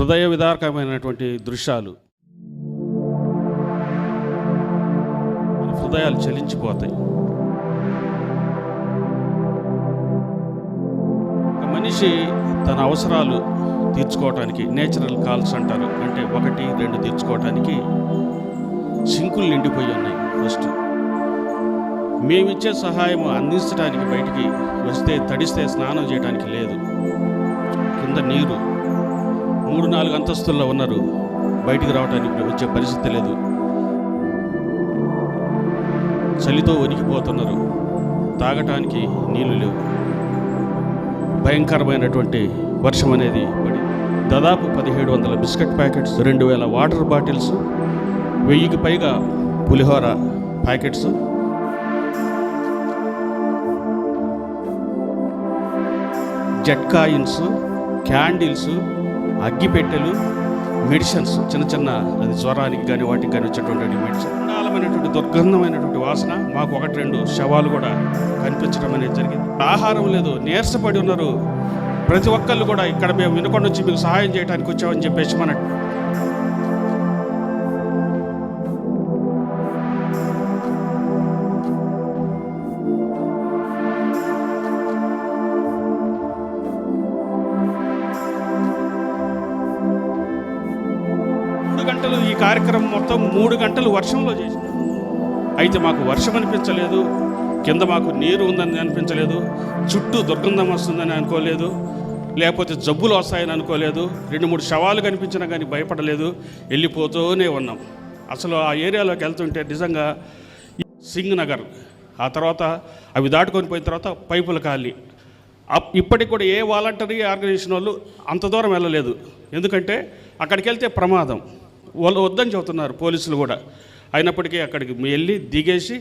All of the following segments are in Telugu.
హృదయ విదారకమైనటువంటి దృశ్యాలు, హృదయాలు చలించిపోతాయి. ఒక మనిషి తన అవసరాలు తీర్చుకోవటానికి నేచురల్ కాల్స్ అంటారు, అంటే 1, 2 తీర్చుకోవటానికి సింకులు నిండిపోయి ఉన్నాయి. ఫస్ట్ మేమిచ్చే సహాయం అందించడానికి బయటికి వస్తే తడిస్తే స్నానం చేయడానికి లేదు, కింద నీరు 3-4 అంతస్తుల్లో ఉన్నారు, బయటికి రావడానికి వచ్చే పరిస్థితి లేదు, చలితో వణికిపోతున్నారు, తాగటానికి నీళ్లు లేవు. భయంకరమైనటువంటి వర్షం అనేది పడి దాదాపు 1700 బిస్కెట్ ప్యాకెట్స్, 2000 వాటర్ బాటిల్స్, 1000కి పైగా pulihora packets, jet coins, candles, అగ్గిపెట్టెలు, మెడిసిన్స్, చిన్న చిన్న అది జ్వరానికి కానీ వాటికి కానీ వచ్చేటువంటి మెడిసిన్, నాలమైనటువంటి దుర్గంధమైనటువంటి వాసన. మాకు 1-2 శవాలు కూడా కనిపించడం అనేది జరిగింది. ఆహారం లేదు, నీరసపడి ఉన్నారు. ప్రతి ఒక్కళ్ళు కూడా ఇక్కడ మేము వినకొండ నుంచి మీకు సహాయం చేయడానికి వచ్చామని చెప్పేసి మన గంటలు ఈ కార్యక్రమం మొత్తం 3 గంటలు వర్షంలో చేసినాం. అయితే మాకు వర్షం అనిపించలేదు, కింద మాకు నీరు ఉందని అనిపించలేదు, చుట్టూ దుర్గంధం వస్తుందని అనుకోలేదు, లేకపోతే జబ్బులు వస్తాయని అనుకోలేదు. 2-3 శవాలు కనిపించినా కానీ భయపడలేదు, వెళ్ళిపోతూనే ఉన్నాం. అసలు ఆ ఏరియాలోకి వెళ్తుంటే నిజంగా సింగ్ నగర్, ఆ తర్వాత అవి దాటుకొని పోయిన తర్వాత పైపుల కాలనీ, ఇప్పటికి కూడా ఏ వాలంటరీ ఆర్గనైజేషన్ వాళ్ళు అంత దూరం వెళ్ళలేదు. ఎందుకంటే అక్కడికి వెళ్తే ప్రమాదం, వాళ్ళు వద్దని చెబుతున్నారు పోలీసులు కూడా. అయినప్పటికీ అక్కడికి వెళ్ళి దిగేసి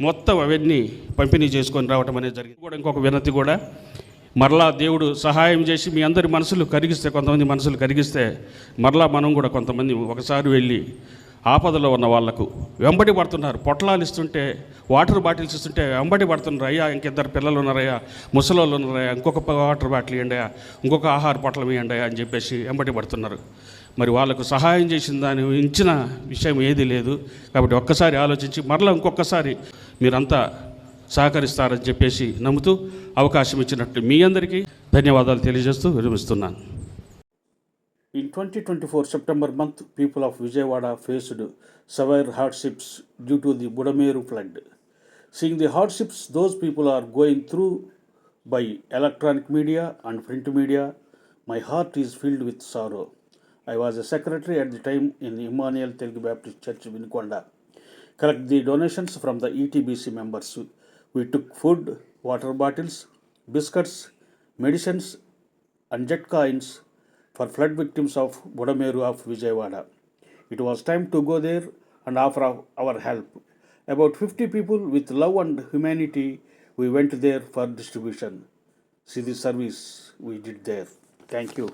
మొత్తం అవన్నీ పంపిణీ చేసుకొని రావటం అనేది జరిగింది. కూడా ఇంకొక వినతి కూడా, మరలా దేవుడు సహాయం చేసి మీ అందరి మనసులు కరిగిస్తే, కొంతమంది మనసులు కరిగిస్తే మరలా మనం కూడా కొంతమంది ఒకసారి వెళ్ళి ఆపదలో ఉన్న వాళ్లకు వెంబడి పడుతున్నారు. పొట్లాలు ఇస్తుంటే, వాటర్ బాటిల్స్ ఇస్తుంటే వెంబడి పడుతున్నారు. అయ్యా ఇంకిద్దరు పిల్లలు ఉన్నారయ్యా, ముసలోళ్ళు ఉన్నారయ్యా, ఇంకొక వాటర్ బాటిల్ ఇవ్వండి, ఇంకొక ఆహార పొట్లం ఇవ్వండి అని చెప్పేసి వెంబడి పడుతున్నారు. మరి వాళ్ళకు సహాయం చేసిన దాని మించిన విషయం ఏది లేదు. కాబట్టి ఒక్కసారి ఆలోచించి మరలా ఇంకొకసారి మీరంతా సహకరిస్తారని చెప్పేసి నమ్ముతూ అవకాశం ఇచ్చినట్లు మీ అందరికీ ధన్యవాదాలు తెలియజేస్తూ విరమిస్తున్నాను. In 2024 September month, people of Vijayawada faced severe hardships due to the Budameru flood. Seeing the hardships those people are going through by electronic media and print media, my heart is filled with sorrow. I was a secretary at the time in the Emmanuel Telugu Baptist Church, Vinikonda. Collect the donations from the ETBC members. We took food, water bottles, biscuits, medicines and jet coins for flood victims of Budameru of Vijayawada. It was time to go there and offer our help. About 50 people with love and humanity, we went there for distribution. See the service we did there. Thank you.